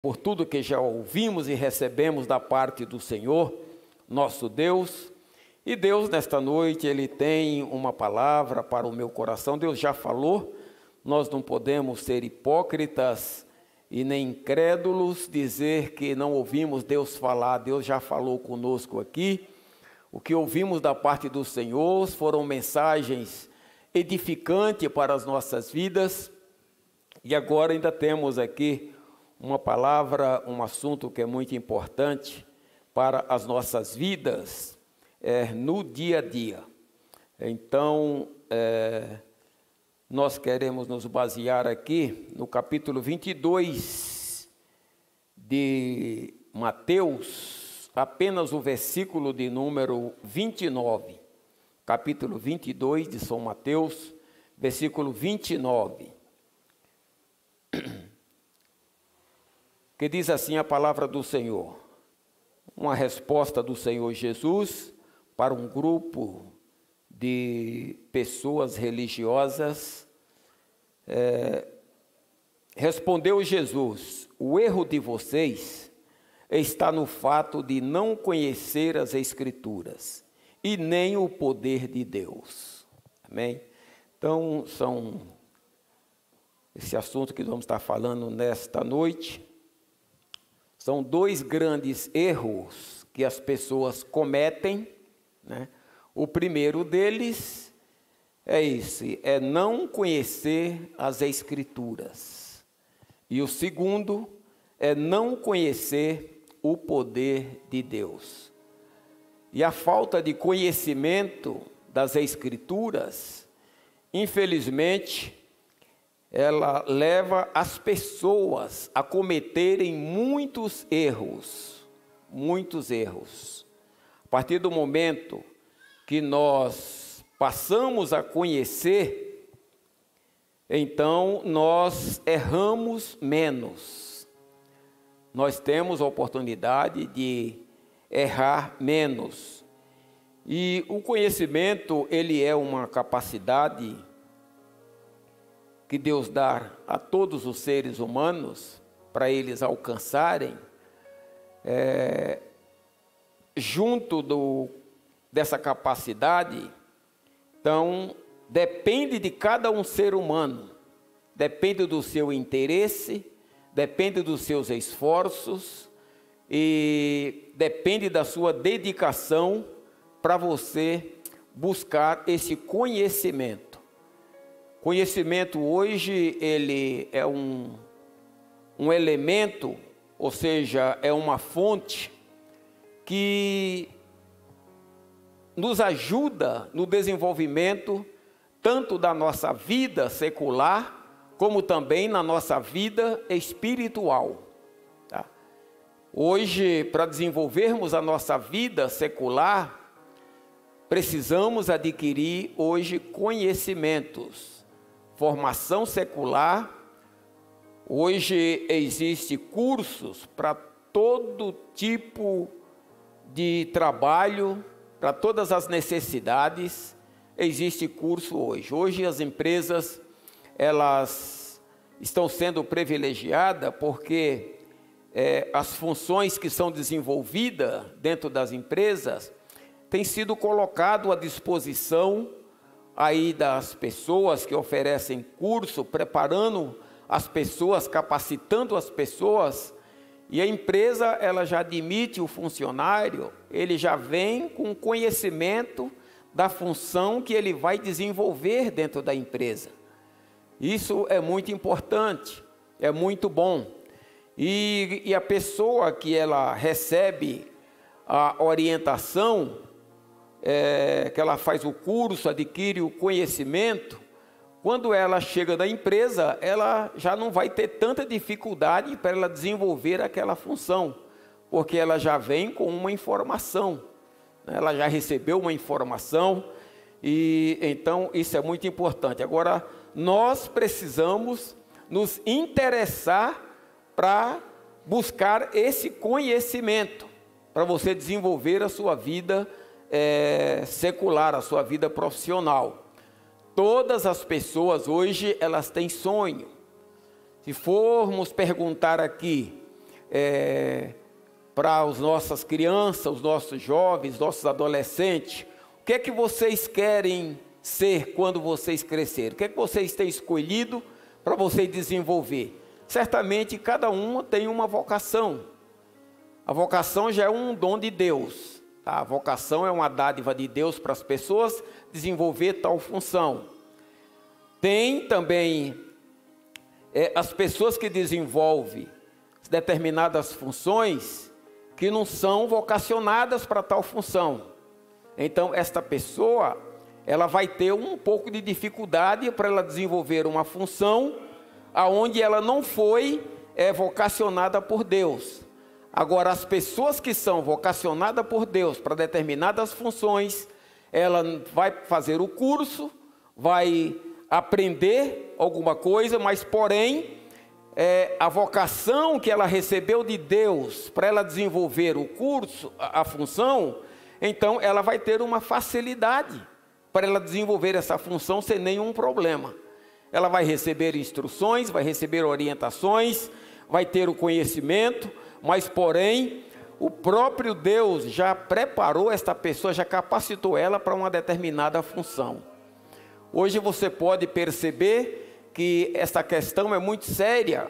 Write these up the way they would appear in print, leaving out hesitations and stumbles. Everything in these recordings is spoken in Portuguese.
por tudo que já ouvimos e recebemos da parte do Senhor, nosso Deus. E Deus, nesta noite, Ele tem uma palavra para o meu coração. Deus já falou, nós não podemos ser hipócritas e nem incrédulos, dizer que não ouvimos Deus falar. Deus já falou conosco aqui. O que ouvimos da parte do Senhor foram mensagens edificantes para as nossas vidas. E agora ainda temos aqui uma palavra, um assunto que é muito importante para as nossas vidas, no dia a dia. Então, nós queremos nos basear aqui no capítulo 22 de Mateus, apenas o versículo de número 29. Capítulo 22 de São Mateus, versículo 29. Que diz assim a palavra do Senhor, uma resposta do Senhor Jesus para um grupo de pessoas religiosas. Respondeu Jesus: o erro de vocês está no fato de não conhecer as Escrituras e nem o poder de Deus. Amém? Então, esse assunto que vamos estar falando nesta noite. São dois grandes erros que as pessoas cometem, né? O primeiro deles é esse, é não conhecer as Escrituras. E o segundo é não conhecer o poder de Deus. E a falta de conhecimento das Escrituras, infelizmente, ela leva as pessoas a cometerem muitos erros. A partir do momento que nós passamos a conhecer, então nós erramos menos. Nós temos a oportunidade de errar menos. E o conhecimento, ele é uma capacidade que Deus dá a todos os seres humanos, para eles alcançarem, junto dessa capacidade, então, depende de cada um ser humano, depende do seu interesse, depende dos seus esforços, e depende da sua dedicação para você buscar esse conhecimento. Conhecimento hoje, ele é um elemento, ou seja, é uma fonte que nos ajuda no desenvolvimento tanto da nossa vida secular, como também na nossa vida espiritual. Tá? Hoje, para desenvolvermos a nossa vida secular, precisamos adquirir hoje conhecimentos. Formação secular, hoje existe cursos para todo tipo de trabalho, para todas as necessidades, existe curso hoje. Hoje as empresas, elas estão sendo privilegiadas porque as funções que são desenvolvidas dentro das empresas têm sido colocado à disposição aí das pessoas que oferecem curso, preparando as pessoas, capacitando as pessoas, e a empresa, ela já admite o funcionário, ele já vem com conhecimento da função que ele vai desenvolver dentro da empresa. Isso é muito importante, é muito bom. E a pessoa que ela recebe a orientação, que ela faz o curso, adquire o conhecimento, quando ela chega da empresa, ela já não vai ter tanta dificuldade para ela desenvolver aquela função, porque ela já vem com uma informação, né? Ela já recebeu uma informação, e então isso é muito importante. Agora, nós precisamos nos interessar para buscar esse conhecimento, para você desenvolver a sua vida secular, a sua vida profissional. Todas as pessoas hoje, elas têm sonho. Se formos perguntar aqui, para as nossas crianças, os nossos jovens, nossos adolescentes. O que é que vocês querem ser quando vocês crescerem? O que é que vocês têm escolhido para vocês desenvolver? Certamente cada um tem uma vocação. A vocação já é um dom de Deus. Tá? A vocação é uma dádiva de Deus para as pessoas desenvolver tal função. Tem também as pessoas que desenvolvem determinadas funções que não são vocacionadas para tal função. Então, esta pessoa, ela vai ter um pouco de dificuldade para ela desenvolver uma função aonde ela não foi vocacionada por Deus. Agora, as pessoas que são vocacionadas por Deus para determinadas funções, ela vai fazer o curso, vai aprender alguma coisa, mas porém, a vocação que ela recebeu de Deus para ela desenvolver o curso, a função, então ela vai ter uma facilidade para ela desenvolver essa função sem nenhum problema. Ela vai receber instruções, vai receber orientações, vai ter o conhecimento, mas porém, o próprio Deus já preparou esta pessoa, já capacitou ela para uma determinada função. Hoje você pode perceber que essa questão é muito séria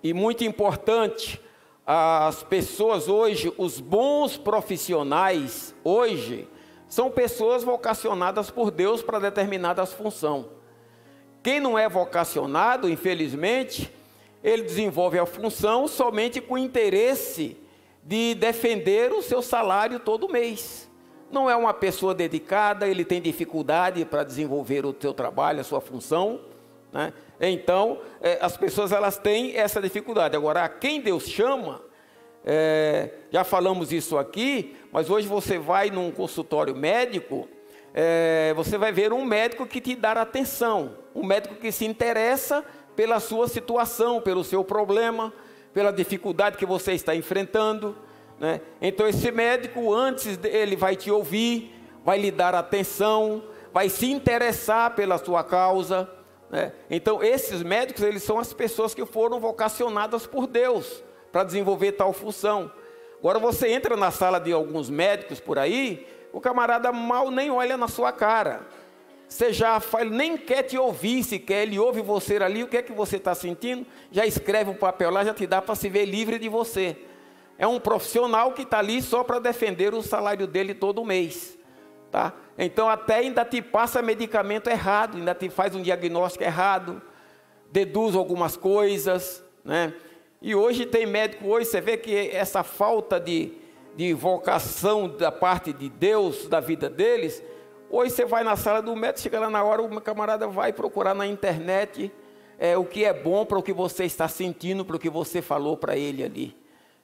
e muito importante. As pessoas hoje, os bons profissionais hoje, são pessoas vocacionadas por Deus para determinadas funções. Quem não é vocacionado, infelizmente, ele desenvolve a função somente com interesse de defender o seu salário todo mês. Não é uma pessoa dedicada, ele tem dificuldade para desenvolver o seu trabalho, a sua função, né? Então, as pessoas elas têm essa dificuldade. Agora, a quem Deus chama, já falamos isso aqui, mas hoje você vai num consultório médico, você vai ver um médico que te dá atenção, um médico que se interessa pela sua situação, pelo seu problema, pela dificuldade que você está enfrentando, né? Então esse médico, antes ele vai te ouvir, vai lhe dar atenção, vai se interessar pela sua causa, né? Então esses médicos, eles são as pessoas que foram vocacionadas por Deus para desenvolver tal função. Agora você entra na sala de alguns médicos por aí, o camarada mal nem olha na sua cara. Você já fala, nem quer te ouvir sequer, ele ouve você ali, o que é que você está sentindo? Já escreve um papel lá, já te dá para se ver livre de você. É um profissional que está ali só para defender o salário dele todo mês. Tá? Então até ainda te passa medicamento errado, ainda te faz um diagnóstico errado, deduz algumas coisas, né? E hoje tem médico, hoje você vê que essa falta de vocação da parte de Deus, da vida deles. Hoje você vai na sala do médico, chega lá na hora, o camarada vai procurar na internet o que é bom para o que você está sentindo, para o que você falou para ele ali.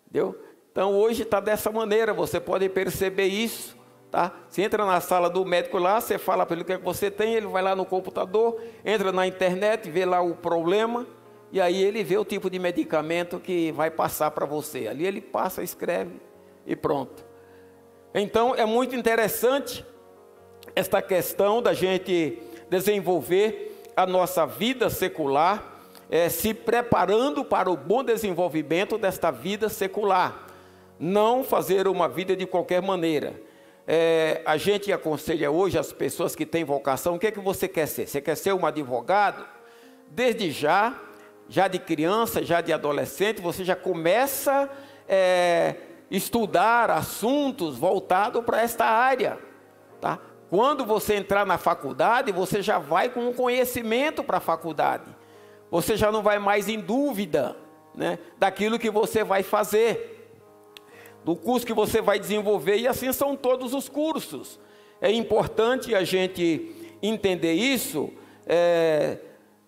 Entendeu? Então hoje está dessa maneira, você pode perceber isso. Tá? Você entra na sala do médico lá, você fala para ele o que é que você tem, ele vai lá no computador, entra na internet, vê lá o problema, e aí ele vê o tipo de medicamento que vai passar para você. Ali ele passa, escreve e pronto. Então é muito interessante esta questão da gente desenvolver a nossa vida secular, se preparando para o bom desenvolvimento desta vida secular. Não fazer uma vida de qualquer maneira. A gente aconselha hoje as pessoas que têm vocação, o que é que você quer ser? Você quer ser um advogado? Desde já de criança, já de adolescente, você já começa a estudar assuntos voltados para esta área, tá? Quando você entrar na faculdade, você já vai com um conhecimento para a faculdade. Você já não vai mais em dúvida, né, daquilo que você vai fazer, do curso que você vai desenvolver, e assim são todos os cursos. É importante a gente entender isso.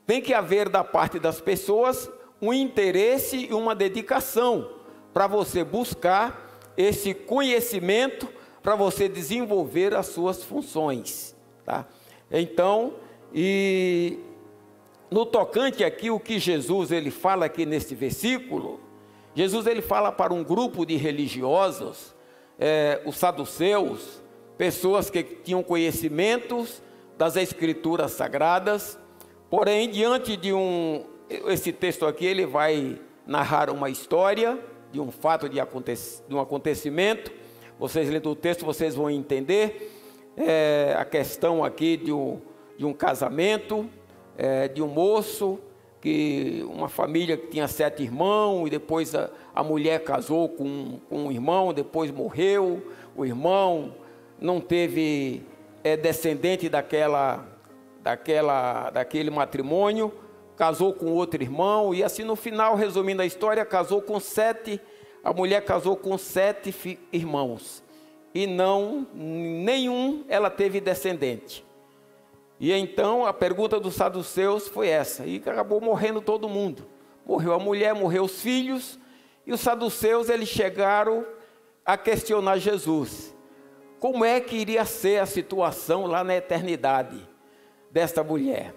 Tem que haver da parte das pessoas um interesse e uma dedicação para você buscar esse conhecimento, para você desenvolver as suas funções, tá? Então, e no tocante aqui, o que Jesus ele fala aqui neste versículo, Jesus ele fala para um grupo de religiosos, os saduceus, pessoas que tinham conhecimentos das escrituras sagradas, porém, diante de esse texto aqui, ele vai narrar uma história, de um fato, de um acontecimento. Vocês lendo o texto, vocês vão entender a questão aqui de um casamento, de um moço, uma família que tinha 7 irmãos, e depois a mulher casou com um irmão, depois morreu, o irmão não teve descendente daquele matrimônio, casou com outro irmão, e assim no final, resumindo a história, a mulher casou com 7 irmãos, e nenhum ela teve descendente. E então a pergunta dos saduceus foi essa, e acabou morrendo todo mundo. Morreu a mulher, morreu os filhos, e os saduceus eles chegaram a questionar Jesus. Como é que iria ser a situação lá na eternidade desta mulher?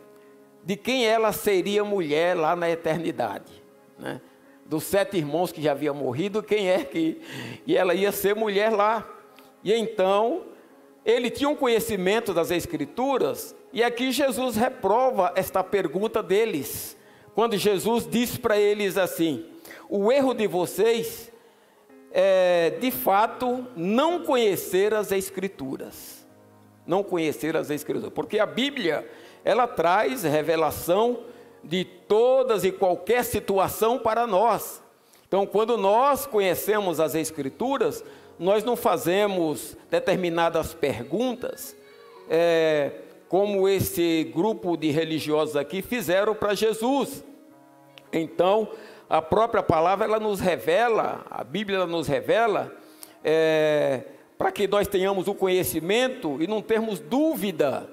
De quem ela seria mulher lá na eternidade, né? Dos 7 irmãos que já haviam morrido, quem é que ela ia ser mulher lá? E então, ele tinha um conhecimento das Escrituras, e aqui Jesus reprova esta pergunta deles, quando Jesus disse para eles assim: o erro de vocês é, de fato, não conhecer as Escrituras. Não conhecer as Escrituras, porque a Bíblia, ela traz revelação de todas e qualquer situação para nós. Então, quando nós conhecemos as Escrituras, nós não fazemos determinadas perguntas, como esse grupo de religiosos aqui fizeram para Jesus. Então, a própria palavra, ela nos revela, a Bíblia ela nos revela, para que nós tenhamos o conhecimento e não termos dúvida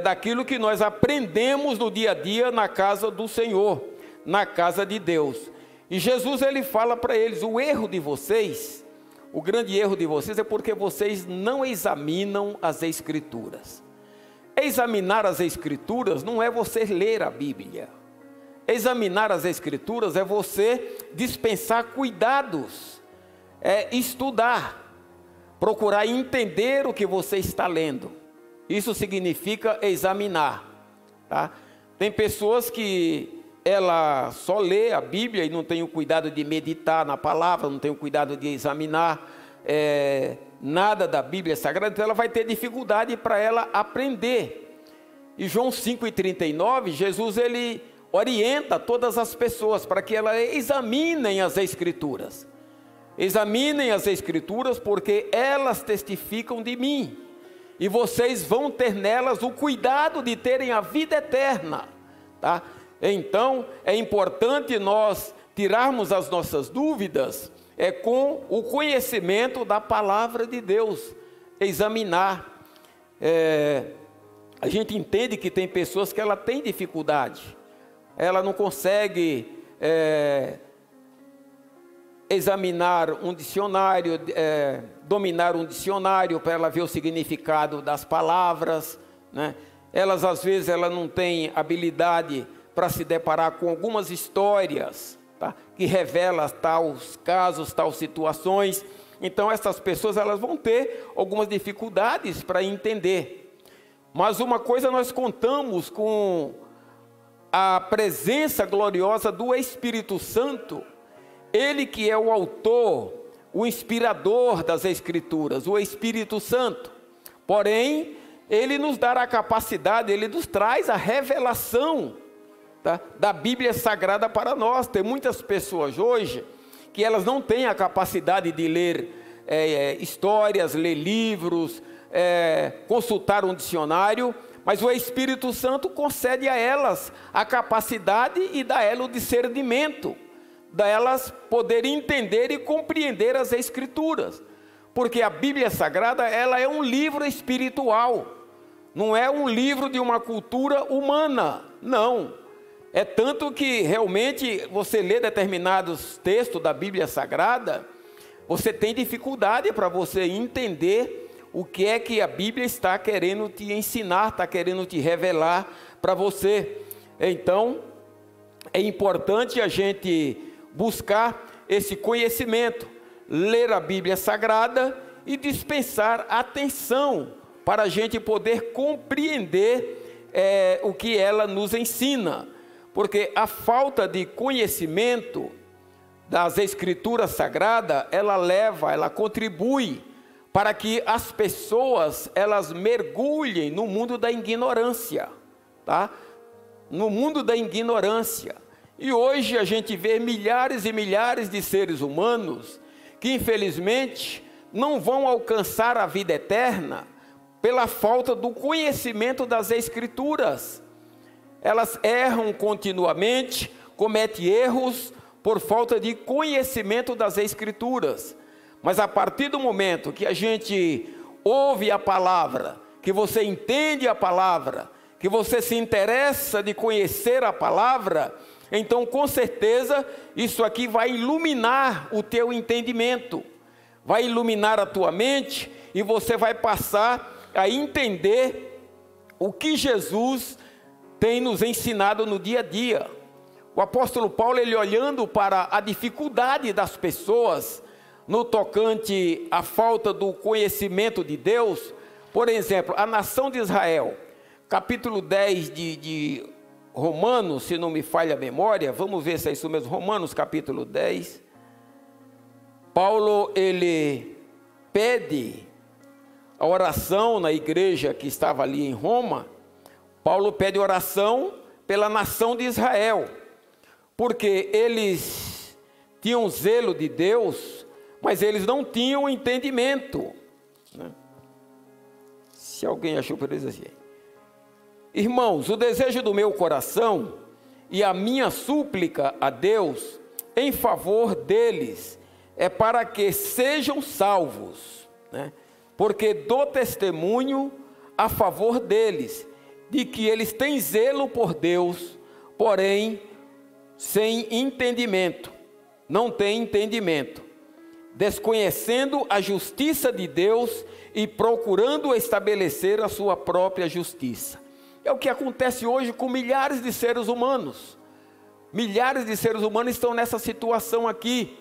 daquilo que nós aprendemos no dia a dia na casa do Senhor, na casa de Deus. E Jesus, ele fala para eles: o erro de vocês, o grande erro de vocês é porque vocês não examinam as Escrituras. Examinar as Escrituras não é você ler a Bíblia. Examinar as Escrituras é você dispensar cuidados, estudar, procurar entender o que você está lendo. Isso significa examinar, tá? Tem pessoas que ela só lê a Bíblia e não tem o cuidado de meditar na palavra, não tem o cuidado de examinar nada da Bíblia Sagrada, então ela vai ter dificuldade para ela aprender. E João 5,39, Jesus ele orienta todas as pessoas para que elas examinem as Escrituras. Examinem as Escrituras, porque elas testificam de mim, e vocês vão ter nelas o cuidado de terem a vida eterna, tá? Então, é importante nós tirarmos as nossas dúvidas com o conhecimento da palavra de Deus, examinar. A gente entende que tem pessoas que ela tem dificuldade, ela não consegue examinar um dicionário, dominar um dicionário para ela ver o significado das palavras, né? Elas às vezes não têm habilidade para se deparar com algumas histórias, tá? Que revelam tais casos, tais situações. Então essas pessoas elas vão ter algumas dificuldades para entender. Mas uma coisa, nós contamos com a presença gloriosa do Espírito Santo, ele que é o autor, o inspirador das Escrituras, o Espírito Santo. Porém, ele nos dá a capacidade, ele nos traz a revelação, tá, da Bíblia Sagrada para nós. Tem muitas pessoas hoje que elas não têm a capacidade de ler histórias, ler livros, consultar um dicionário, mas o Espírito Santo concede a elas a capacidade e dá a elas o discernimento, dá a elas poder entender e compreender as Escrituras, porque a Bíblia Sagrada ela é um livro espiritual, não é um livro de uma cultura humana, não. É tanto que realmente você lê determinados textos da Bíblia Sagrada, você tem dificuldade para você entender o que é que a Bíblia está querendo te ensinar, está querendo te revelar para você. Então, é importante a gente buscar esse conhecimento, ler a Bíblia Sagrada e dispensar atenção para a gente poder compreender o que ela nos ensina. Porque a falta de conhecimento das Escrituras Sagradas, ela contribui para que as pessoas, elas mergulhem no mundo da ignorância, tá? No mundo da ignorância. E hoje a gente vê milhares e milhares de seres humanos que infelizmente não vão alcançar a vida eterna pela falta do conhecimento das Escrituras. Elas erram continuamente, cometem erros por falta de conhecimento das Escrituras. Mas a partir do momento que a gente ouve a palavra, que você entende a palavra, que você se interessa de conhecer a palavra, então com certeza isso aqui vai iluminar o teu entendimento, vai iluminar a tua mente e você vai passar a entender o que Jesus tem nos ensinado no dia a dia. O apóstolo Paulo, ele olhando para a dificuldade das pessoas no tocante à falta do conhecimento de Deus, por exemplo, a nação de Israel, capítulo 10 de Romanos, se não me falha a memória, vamos ver se é isso mesmo, Romanos capítulo 10, Paulo, ele pede a oração na igreja que estava ali em Roma. Paulo pede oração pela nação de Israel, porque eles tinham zelo de Deus, mas eles não tinham entendimento, né? Se alguém achou por eles assim. Irmãos, o desejo do meu coração e a minha súplica a Deus em favor deles é para que sejam salvos, né? Porque dou testemunho a favor deles, de que eles têm zelo por Deus, porém sem entendimento, não têm entendimento, desconhecendo a justiça de Deus e procurando estabelecer a sua própria justiça. É o que acontece hoje com milhares de seres humanos. Milhares de seres humanos estão nessa situação aqui.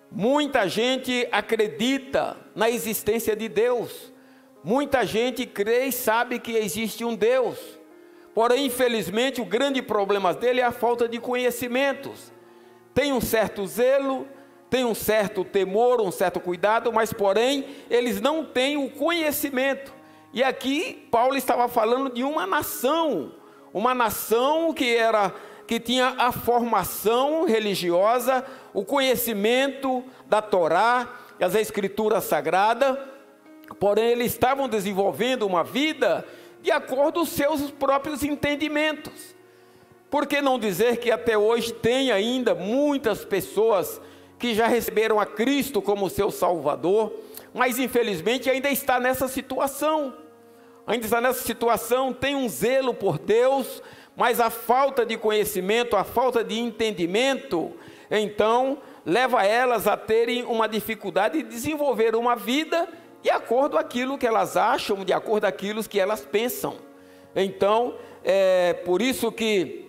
Muita gente acredita na existência de Deus. Muita gente crê e sabe que existe um Deus. Porém, infelizmente, o grande problema dele é a falta de conhecimentos. Tem um certo zelo, tem um certo temor, um certo cuidado, mas porém, eles não têm o conhecimento. E aqui, Paulo estava falando de uma nação que tinha a formação religiosa, o conhecimento da Torá, as Escrituras Sagradas, porém eles estavam desenvolvendo uma vida de acordo com os seus próprios entendimentos. Por que não dizer que até hoje tem ainda muitas pessoas que já receberam a Cristo como seu Salvador, mas infelizmente ainda está nessa situação. Ainda está nessa situação, tem um zelo por Deus, mas a falta de conhecimento, a falta de entendimento, então leva elas a terem uma dificuldade de desenvolver uma vida de acordo com aquilo que elas acham, de acordo com aquilo que elas pensam. Então, é por isso que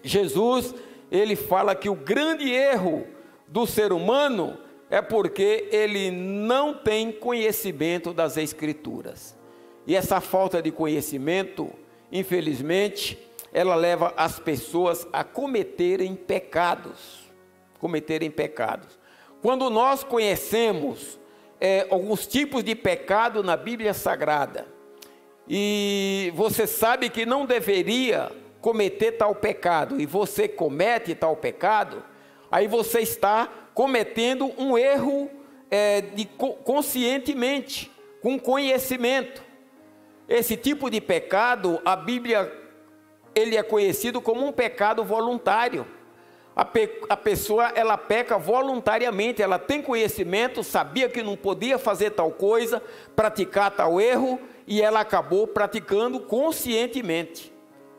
Jesus, ele fala que o grande erro do ser humano é porque ele não tem conhecimento das Escrituras. E essa falta de conhecimento, infelizmente, ela leva as pessoas a cometerem pecados. Quando nós conhecemos alguns tipos de pecado na Bíblia Sagrada, e você sabe que não deveria cometer tal pecado, e você comete tal pecado, aí você está cometendo um erro conscientemente, com conhecimento. Esse tipo de pecado, a Bíblia, ele é conhecido como um pecado voluntário. A pessoa, ela peca voluntariamente, ela tem conhecimento, sabia que não podia fazer tal coisa, praticar tal erro, e ela acabou praticando conscientemente,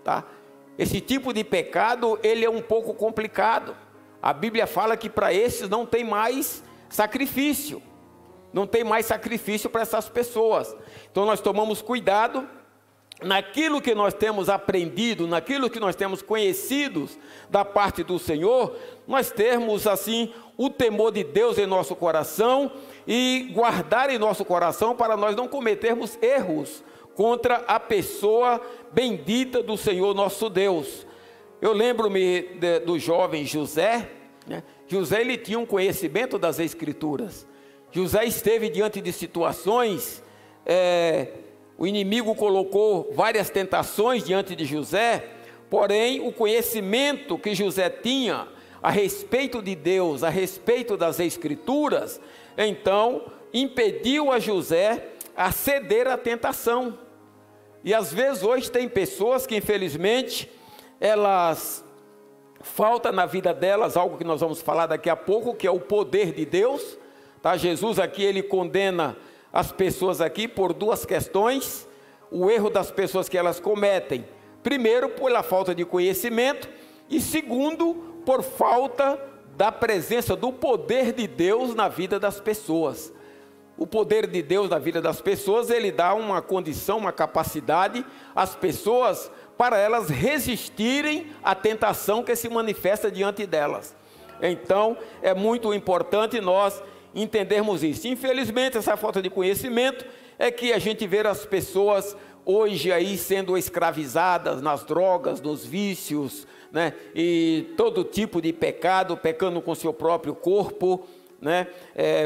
tá? Esse tipo de pecado, ele é um pouco complicado. A Bíblia fala que para esses não tem mais sacrifício. Não tem mais sacrifício para essas pessoas. Então nós tomamos cuidado naquilo que nós temos aprendido, naquilo que nós temos conhecidos da parte do Senhor, nós termos assim o temor de Deus em nosso coração e guardar em nosso coração para nós não cometermos erros contra a pessoa bendita do Senhor nosso Deus. Eu lembro-me do jovem José, né, José, ele tinha um conhecimento das Escrituras. José esteve diante de situações, o inimigo colocou várias tentações diante de José, porém o conhecimento que José tinha a respeito de Deus, a respeito das Escrituras, então impediu a José a ceder à tentação. E às vezes hoje tem pessoas que infelizmente elas falta na vida delas algo que nós vamos falar daqui a pouco, que é o poder de Deus, tá? Jesus aqui ele condena as pessoas aqui por duas questões: o erro das pessoas que elas cometem, primeiro pela falta de conhecimento, e segundo por falta da presença do poder de Deus na vida das pessoas. O poder de Deus na vida das pessoas, ele dá uma condição, uma capacidade às pessoas para elas resistirem à tentação que se manifesta diante delas. Então, é muito importante nós entendermos isso. Infelizmente, essa falta de conhecimento é que a gente vê as pessoas hoje aí sendo escravizadas nas drogas, nos vícios, né? E todo tipo de pecado, pecando com seu próprio corpo, né?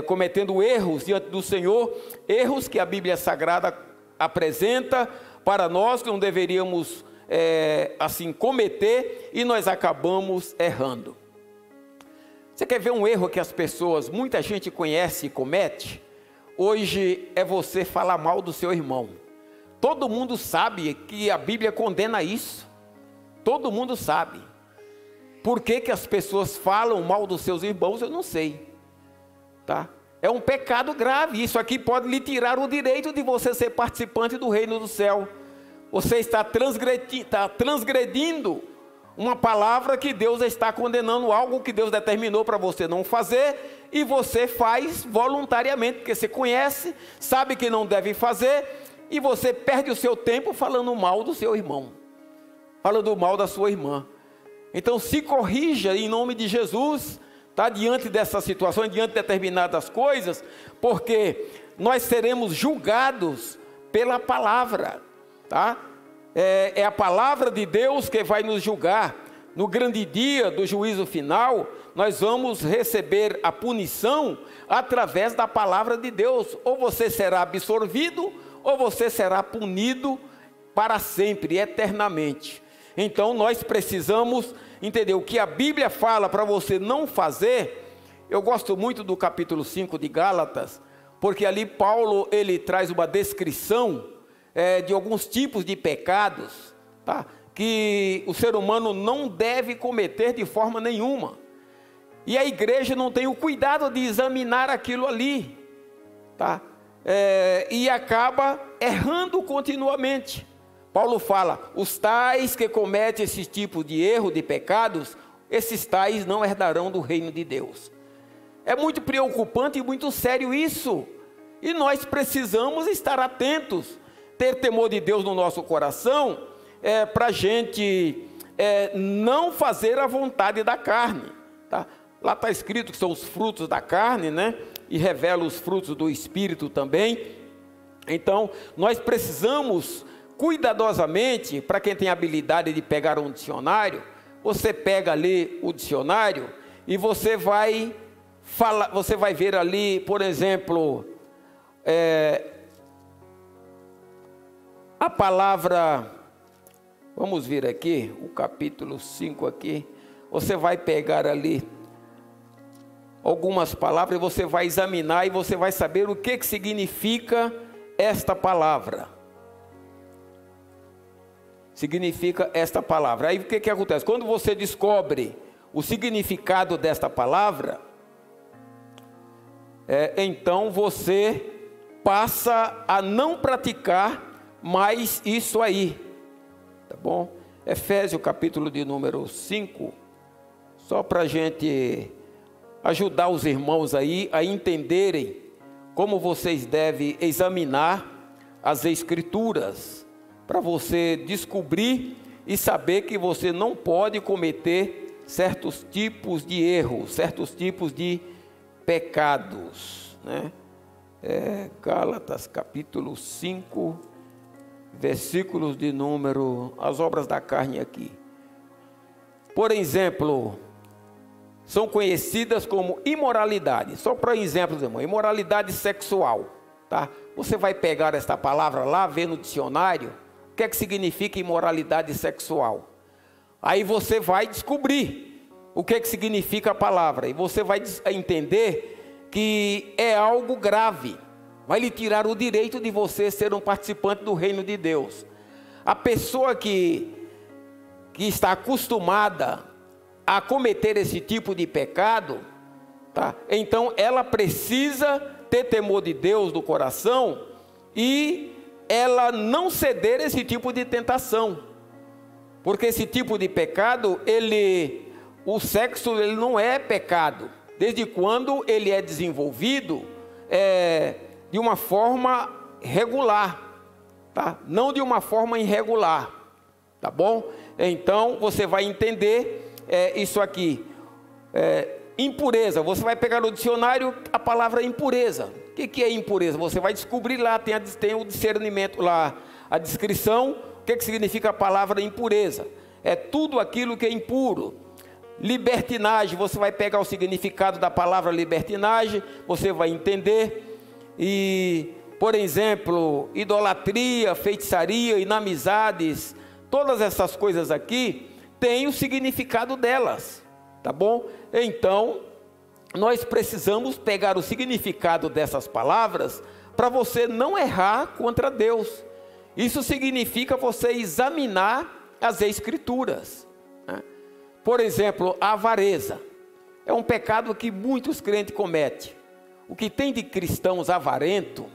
Cometendo erros diante do Senhor, erros que a Bíblia Sagrada apresenta para nós que não deveríamos assim cometer, e nós acabamos errando. Você quer ver um erro que as pessoas, muita gente conhece e comete? Hoje é você falar mal do seu irmão. Todo mundo sabe que a Bíblia condena isso. Todo mundo sabe. Por que que as pessoas falam mal dos seus irmãos, eu não sei. Tá? É um pecado grave. Isso aqui pode lhe tirar o direito de você ser participante do reino do céu. Você está transgredindo uma palavra que Deus está condenando, algo que Deus determinou para você não fazer, e você faz voluntariamente, porque você conhece, sabe que não deve fazer, e você perde o seu tempo falando mal do seu irmão, falando mal da sua irmã. Então se corrija em nome de Jesus, tá? Diante dessas situações, diante de determinadas coisas, porque nós seremos julgados pela palavra, tá? É a palavra de Deus que vai nos julgar. No grande dia do juízo final, nós vamos receber a punição através da palavra de Deus. Ou você será absorvido, ou você será punido para sempre, eternamente. Então nós precisamos entender o que a Bíblia fala para você não fazer. Eu gosto muito do capítulo 5 de Gálatas, porque ali Paulo ele traz uma descrição de alguns tipos de pecados, tá? Que o ser humano não deve cometer de forma nenhuma. E a igreja não tem o cuidado de examinar aquilo ali, tá? E acaba errando continuamente. Paulo fala, os tais que cometem esse tipo de erro, de pecados, esses tais não herdarão do reino de Deus. É muito preocupante e muito sério isso. E nós precisamos estar atentos, ter temor de Deus no nosso coração, para a gente não fazer a vontade da carne. Tá? Lá está escrito que são os frutos da carne, né? E revela os frutos do Espírito também. Então, nós precisamos cuidadosamente, para quem tem habilidade de pegar um dicionário, você pega ali o dicionário e você vai ver ali, por exemplo, a palavra, vamos ver aqui, o capítulo 5 aqui, você vai pegar ali algumas palavras e você vai examinar e você vai saber o que significa esta palavra. Significa esta palavra. Aí o que acontece? Quando você descobre o significado desta palavra, então você passa a não praticar mais isso aí, tá bom? Efésios capítulo de número 5, só para a gente ajudar os irmãos aí a entenderem como vocês devem examinar as Escrituras, para você descobrir e saber que você não pode cometer certos tipos de erros, certos tipos de pecados, né? Gálatas capítulo 5, versículos de número, as obras da carne aqui. Por exemplo, são conhecidas como imoralidade. Só para exemplos, irmão, imoralidade sexual, tá? Você vai pegar esta palavra lá, ver no dicionário, o que é que significa imoralidade sexual. Aí você vai descobrir o que é que significa a palavra, e você vai entender que é algo grave, vai lhe tirar o direito de você ser um participante do reino de Deus. A pessoa que está acostumada a cometer esse tipo de pecado, tá? Então ela precisa ter temor de Deus no coração e ela não ceder a esse tipo de tentação, porque esse tipo de pecado, o sexo ele não é pecado, desde quando ele é desenvolvido de uma forma regular, tá? Não de uma forma irregular, tá bom? Então você vai entender isso aqui, impureza. Você vai pegar no dicionário a palavra impureza. O que é impureza? Você vai descobrir lá, tem o discernimento lá, a descrição, o que significa a palavra impureza. É tudo aquilo que é impuro. Libertinagem, você vai pegar o significado da palavra libertinagem, você vai entender. E, por exemplo, idolatria, feitiçaria, inamizades, todas essas coisas aqui têm o significado delas, tá bom? Então, nós precisamos pegar o significado dessas palavras para você não errar contra Deus. Isso significa você examinar as Escrituras, né? Por exemplo, a avareza é um pecado que muitos crentes cometem. O que tem de cristãos avarentos,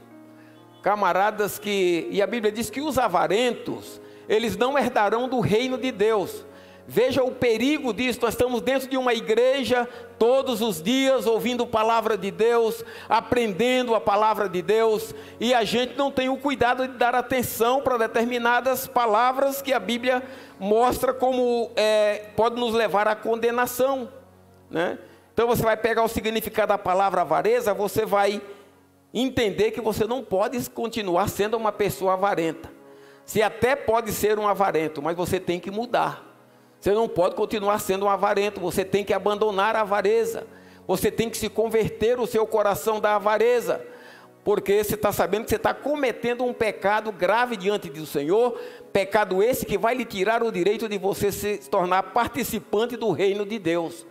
camaradas e a Bíblia diz que os avarentos, eles não herdarão do reino de Deus. Veja o perigo disso. Nós estamos dentro de uma igreja todos os dias ouvindo a palavra de Deus, aprendendo a palavra de Deus, e a gente não tem o cuidado de dar atenção para determinadas palavras que a Bíblia mostra como pode nos levar à condenação, né? Então você vai pegar o significado da palavra avareza, você vai entender que você não pode continuar sendo uma pessoa avarenta. Você até pode ser um avarento, mas você tem que mudar. Você não pode continuar sendo um avarento, você tem que abandonar a avareza. Você tem que se converter o seu coração da avareza, porque você está sabendo que você está cometendo um pecado grave diante do Senhor, pecado esse que vai lhe tirar o direito de você se tornar participante do reino de Deus.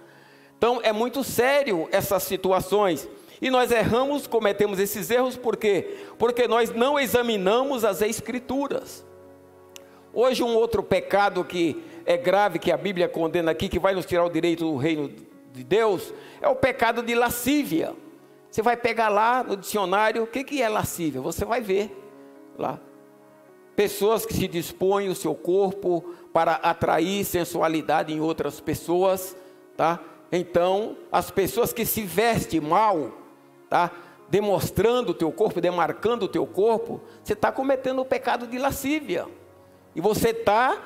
Então é muito sério essas situações, e nós erramos, cometemos esses erros, por quê? Porque nós não examinamos as Escrituras. Hoje um outro pecado que é grave, que a Bíblia condena aqui, que vai nos tirar o direito do reino de Deus, é o pecado de lascívia. Você vai pegar lá no dicionário, o que é lascívia? Você vai ver lá. Pessoas que se dispõem o seu corpo para atrair sensualidade em outras pessoas, tá? Então, as pessoas que se vestem mal, tá? Demonstrando o teu corpo, demarcando o teu corpo, você está cometendo o pecado de lascívia. E você está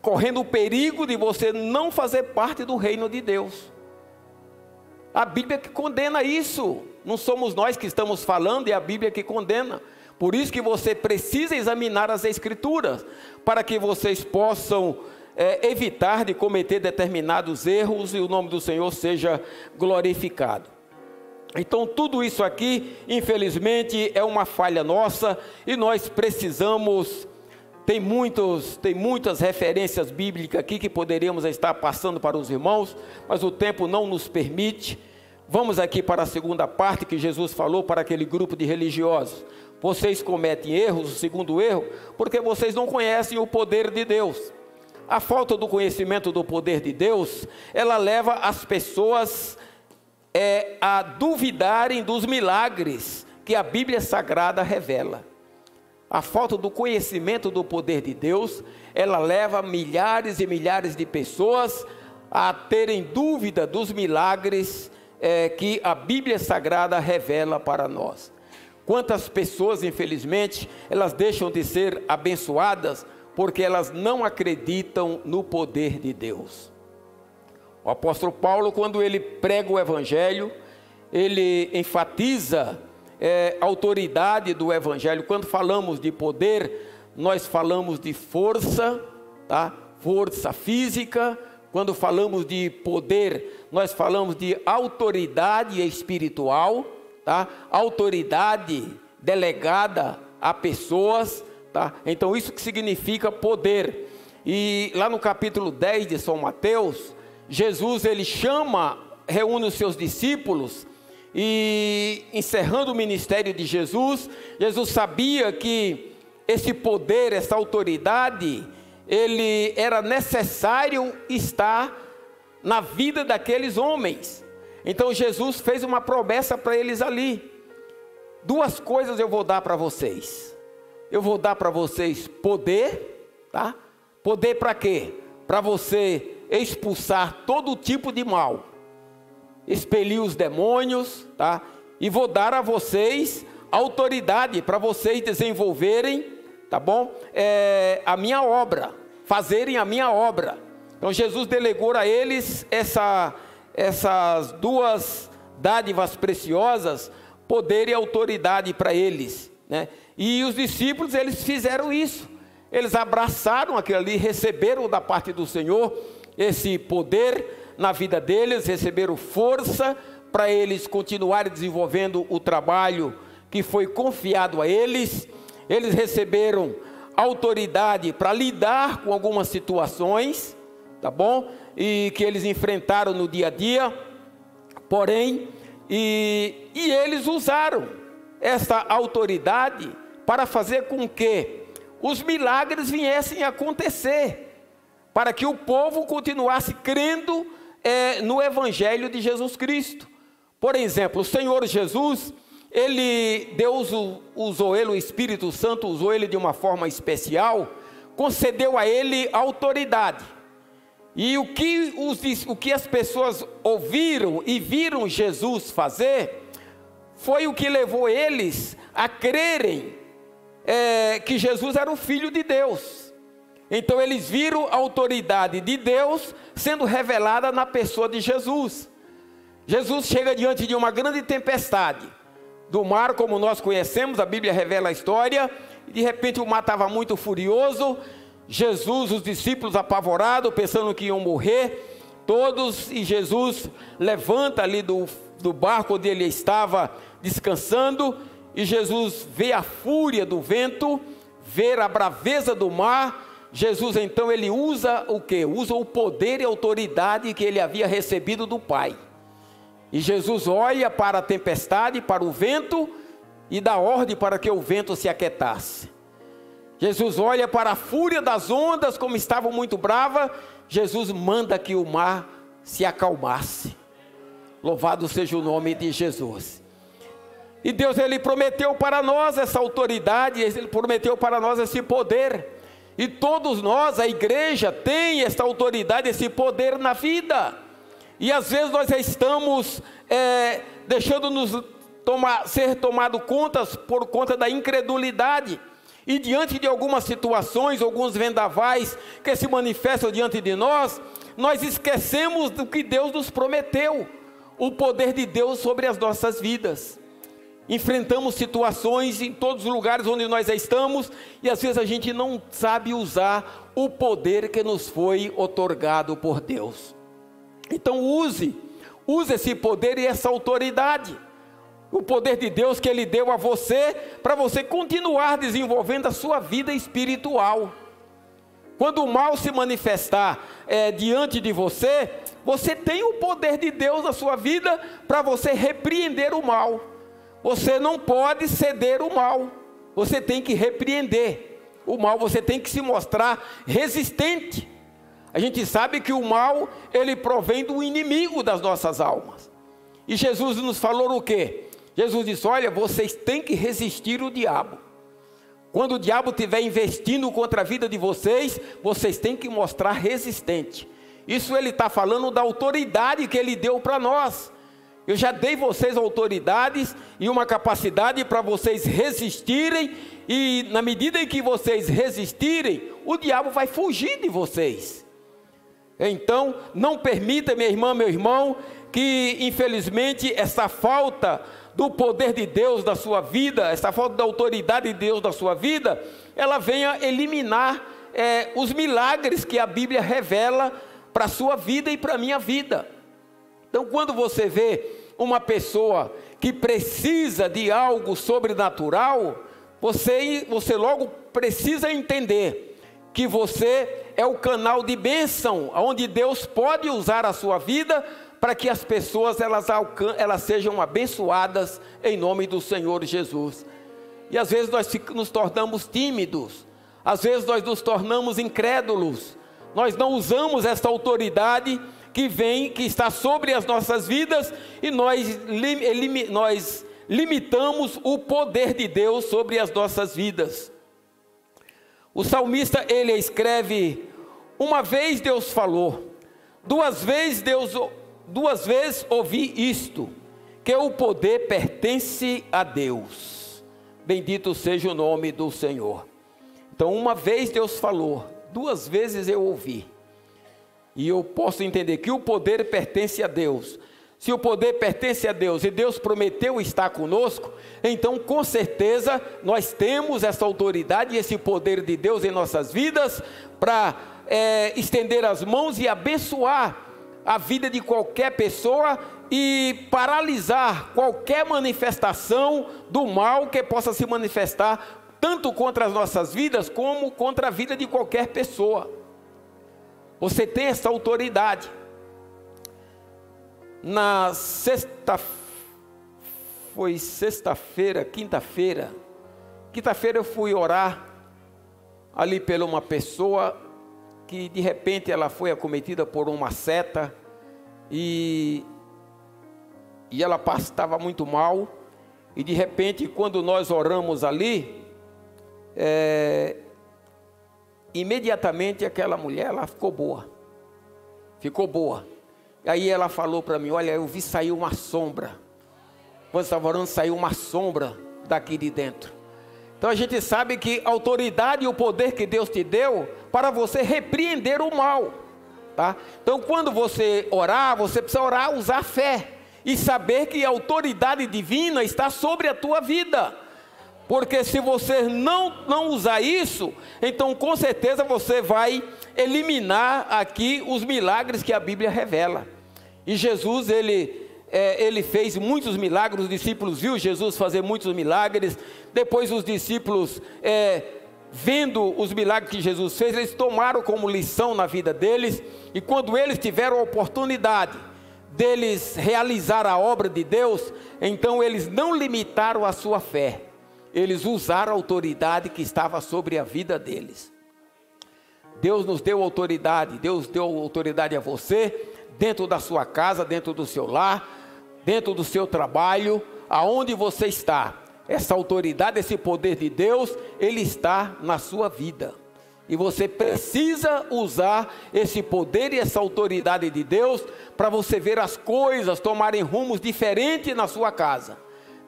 correndo o perigo de você não fazer parte do reino de Deus. A Bíblia que condena isso, não somos nós que estamos falando, é a Bíblia que condena. Por isso que você precisa examinar as Escrituras, para que vocês possam evitar de cometer determinados erros e o nome do Senhor seja glorificado. Então tudo isso aqui, infelizmente, é uma falha nossa, e nós precisamos. Tem muitas referências bíblicas aqui que poderíamos estar passando para os irmãos, mas o tempo não nos permite. Vamos aqui para a segunda parte que Jesus falou para aquele grupo de religiosos. Vocês cometem erros, o segundo erro, porque vocês não conhecem o poder de Deus. A falta do conhecimento do poder de Deus, ela leva as pessoas a duvidarem dos milagres que a Bíblia Sagrada revela. A falta do conhecimento do poder de Deus, ela leva milhares e milhares de pessoas a terem dúvida dos milagres que a Bíblia Sagrada revela para nós. Quantas pessoas, infelizmente, elas deixam de ser abençoadas porque elas não acreditam no poder de Deus. O apóstolo Paulo, quando ele prega o Evangelho, ele enfatiza a autoridade do Evangelho. Quando falamos de poder, nós falamos de força, tá? Força física, Quando falamos de poder, nós falamos de autoridade espiritual, tá? Autoridade delegada a pessoas, tá? Então isso que significa poder. E lá no capítulo 10 de São Mateus, Jesus ele reúne os seus discípulos e, encerrando o ministério de Jesus, Jesus sabia que esse poder, essa autoridade, ele era necessário estar na vida daqueles homens. Então Jesus fez uma promessa para eles ali: duas coisas eu vou dar para vocês. Eu vou dar para vocês poder, tá? Poder para quê? Para você expulsar todo tipo de mal, expelir os demônios, tá? E vou dar a vocês autoridade para vocês desenvolverem, tá bom? A minha obra, fazerem a minha obra. Então Jesus delegou a eles essas duas dádivas preciosas, poder e autoridade para eles, né? E os discípulos, eles fizeram isso. Eles abraçaram aquilo ali, receberam da parte do Senhor esse poder na vida deles, receberam força para eles continuarem desenvolvendo o trabalho que foi confiado a eles. Eles receberam autoridade para lidar com algumas situações, tá bom? E que eles enfrentaram no dia a dia. Porém, e eles usaram essa autoridade para fazer com que os milagres viessem a acontecer, para que o povo continuasse crendo no Evangelho de Jesus Cristo. Por exemplo, o Senhor Jesus, Deus usou ele, o Espírito Santo usou ele de uma forma especial, concedeu a ele autoridade. E o que as pessoas ouviram e viram Jesus fazer, foi o que levou eles a crerem que Jesus era o Filho de Deus. Então eles viram a autoridade de Deus sendo revelada na pessoa de Jesus. Jesus chega diante de uma grande tempestade do mar, como nós conhecemos, a Bíblia revela a história, e de repente o mar estava muito furioso. Jesus, os discípulos apavorados, pensando que iam morrer todos, e Jesus levanta ali do barco onde ele estava descansando, e Jesus vê a fúria do vento, vê a braveza do mar. Jesus então ele usa o quê? Usa o poder e autoridade que ele havia recebido do Pai. E Jesus olha para a tempestade, para o vento, e dá ordem para que o vento se aquietasse. Jesus olha para a fúria das ondas, como estavam muito bravas. Jesus manda que o mar se acalmasse. Louvado seja o nome de Jesus. E Deus, ele prometeu para nós essa autoridade, ele prometeu para nós esse poder. E todos nós, a igreja, tem essa autoridade, esse poder na vida. E às vezes nós já estamos deixando-nos ser tomado contas por conta da incredulidade. E diante de algumas situações, alguns vendavais que se manifestam diante de nós, nós esquecemos do que Deus nos prometeu, o poder de Deus sobre as nossas vidas. Enfrentamos situações em todos os lugares onde nós estamos, e às vezes a gente não sabe usar o poder que nos foi outorgado por Deus. Então use esse poder e essa autoridade, o poder de Deus que Ele deu a você, para você continuar desenvolvendo a sua vida espiritual. Quando o mal se manifestar diante de você, você tem o poder de Deus na sua vida para você repreender o mal. Você não pode ceder o mal, você tem que repreender o mal, você tem que se mostrar resistente. A gente sabe que o mal, ele provém do inimigo das nossas almas. E Jesus nos falou o quê? Jesus disse: olha, vocês têm que resistir o diabo. Quando o diabo estiver investindo contra a vida de vocês, vocês têm que mostrar resistente. Isso ele está falando da autoridade que ele deu para nós. Eu já dei vocês autoridades e uma capacidade para vocês resistirem, e na medida em que vocês resistirem, o diabo vai fugir de vocês. Então, não permita, minha irmã, meu irmão, que infelizmente essa falta do poder de Deus da sua vida, essa falta da autoridade de Deus da sua vida, ela venha eliminar os milagres que a Bíblia revela para a sua vida e para a minha vida. Então, quando você vê uma pessoa que precisa de algo sobrenatural, você logo precisa entender que você é o canal de bênção, onde Deus pode usar a sua vida para que as pessoas elas sejam abençoadas em nome do Senhor Jesus. E às vezes nós nos tornamos tímidos, às vezes nós nos tornamos incrédulos, nós não usamos essa autoridade que está sobre as nossas vidas, e nós limitamos o poder de Deus sobre as nossas vidas. O salmista, ele escreve: uma vez Deus falou, duas vezes ouvi isto, que o poder pertence a Deus. Bendito seja o nome do Senhor. Então, uma vez Deus falou, duas vezes eu ouvi. E eu posso entender que o poder pertence a Deus. Se o poder pertence a Deus e Deus prometeu estar conosco, então com certeza nós temos essa autoridade e esse poder de Deus em nossas vidas para estender as mãos e abençoar a vida de qualquer pessoa e paralisar qualquer manifestação do mal que possa se manifestar tanto contra as nossas vidas como contra a vida de qualquer pessoa. Você tem essa autoridade. Na quinta-feira eu fui orar ali pela uma pessoa que de repente ela foi acometida por uma seta e ela estava muito mal, e de repente quando nós oramos ali, imediatamente aquela mulher, ela ficou boa. Aí ela falou para mim: olha, eu vi sair uma sombra. Quando estava orando, saiu uma sombra daqui de dentro. Então a gente sabe que a autoridade e o poder que Deus te deu para você repreender o mal, tá? Então quando você orar, você precisa orar, usar fé e saber que a autoridade divina está sobre a tua vida. Porque se você não usar isso, então com certeza você vai eliminar aqui os milagres que a Bíblia revela. E Jesus, ele fez muitos milagres, os discípulos viram Jesus fazer muitos milagres. Depois os discípulos, vendo os milagres que Jesus fez, eles tomaram como lição na vida deles. E quando eles tiveram a oportunidade deles realizar a obra de Deus, então eles não limitaram a sua fé. Eles usaram a autoridade que estava sobre a vida deles. Deus nos deu autoridade, Deus deu autoridade a você, dentro da sua casa, dentro do seu lar, dentro do seu trabalho, aonde você está. Essa autoridade, esse poder de Deus, ele está na sua vida. E você precisa usar esse poder e essa autoridade de Deus para você ver as coisas tomarem rumos diferentes na sua casa,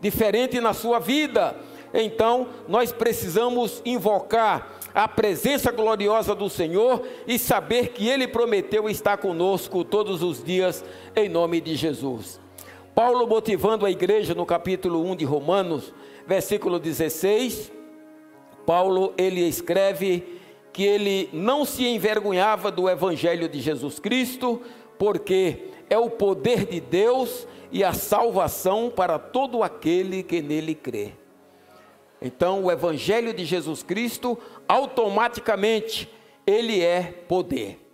diferente na sua vida. Então, nós precisamos invocar a presença gloriosa do Senhor e saber que Ele prometeu estar conosco todos os dias, em nome de Jesus. Paulo, motivando a igreja no capítulo 1 de Romanos, versículo 16, Paulo, ele escreve que ele não se envergonhava do Evangelho de Jesus Cristo, porque é o poder de Deus e a salvação para todo aquele que nele crê. Então, o Evangelho de Jesus Cristo, automaticamente, ele é poder.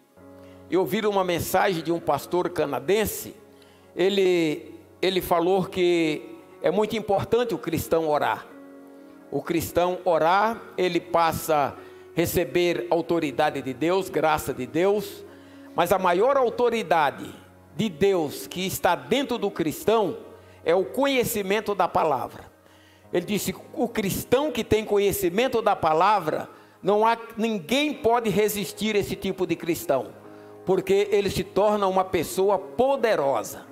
Eu ouvi uma mensagem de um pastor canadense, ele falou que é muito importante o cristão orar. O cristão orar, ele passa a receber autoridade de Deus, graça de Deus, mas a maior autoridade de Deus que está dentro do cristão é o conhecimento da palavra. Ele disse: o cristão que tem conhecimento da palavra, ninguém pode resistir a esse tipo de cristão, porque ele se torna uma pessoa poderosa,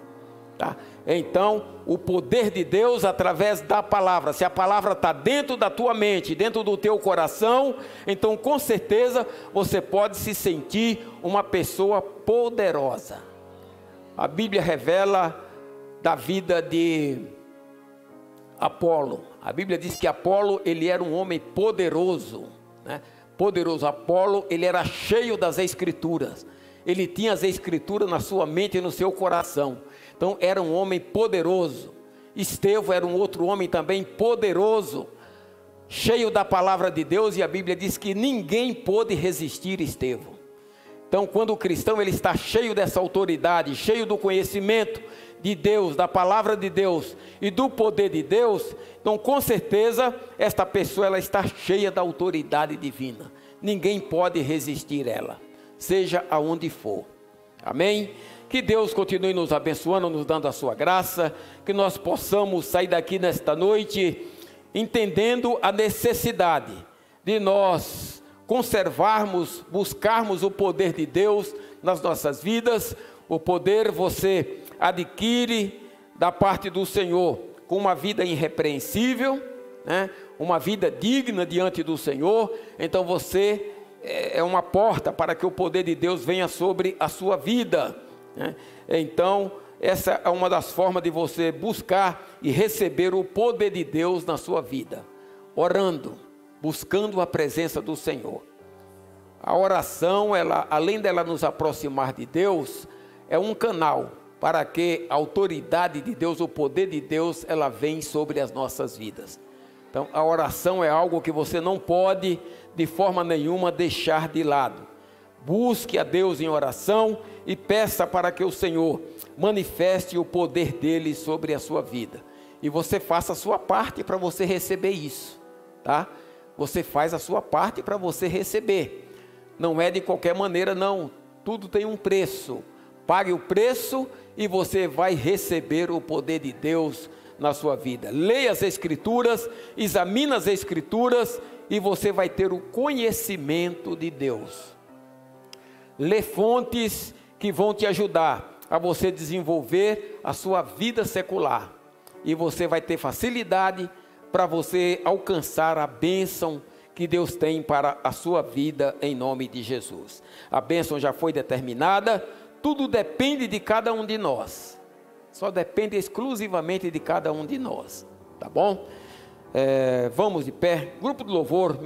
tá? Então, o poder de Deus através da palavra, se a palavra está dentro da tua mente, dentro do teu coração, então com certeza você pode se sentir uma pessoa poderosa. A Bíblia revela da vida de Apolo. A Bíblia diz que Apolo, ele era um homem poderoso, né? Poderoso. Apolo, ele era cheio das Escrituras. ele tinha as Escrituras na sua mente e no seu coração. Então era um homem poderoso. Estevão era um outro homem também poderoso, cheio da palavra de Deus, e a Bíblia diz que ninguém pôde resistir Estevão. Então, quando o cristão ele está cheio dessa autoridade, cheio do conhecimento de Deus, da palavra de Deus e do poder de Deus, então com certeza esta pessoa ela está cheia da autoridade divina. Ninguém pode resistir ela, seja aonde for. Amém? Que Deus continue nos abençoando, nos dando a sua graça, que nós possamos sair daqui nesta noite entendendo a necessidade de nós conservarmos, buscarmos o poder de Deus nas nossas vidas. O poder você adquire da parte do Senhor com uma vida irrepreensível, né? Uma vida digna diante do Senhor. Então você é uma porta para que o poder de Deus venha sobre a sua vida, né? Então essa é uma das formas de você buscar e receber o poder de Deus na sua vida, orando, buscando a presença do Senhor. A oração, além dela nos aproximar de Deus, é um canal para que a autoridade de Deus, o poder de Deus, ela vem sobre as nossas vidas. Então a oração é algo que você não pode de forma nenhuma deixar de lado. Busque a Deus em oração e peça para que o Senhor manifeste o poder dele sobre a sua vida. E você faça a sua parte para você receber isso, tá? Você faz a sua parte para você receber. Não é de qualquer maneira, não. Tudo tem um preço. Pague o preço e você vai receber o poder de Deus na sua vida. Leia as Escrituras, examine as Escrituras e você vai ter o conhecimento de Deus. Lê fontes que vão te ajudar a você desenvolver a sua vida secular. E você vai ter facilidade para você alcançar a bênção que Deus tem para a sua vida em nome de Jesus. A bênção já foi determinada, tudo depende de cada um de nós. Só depende exclusivamente de cada um de nós, tá bom? Vamos de pé, grupo do louvor.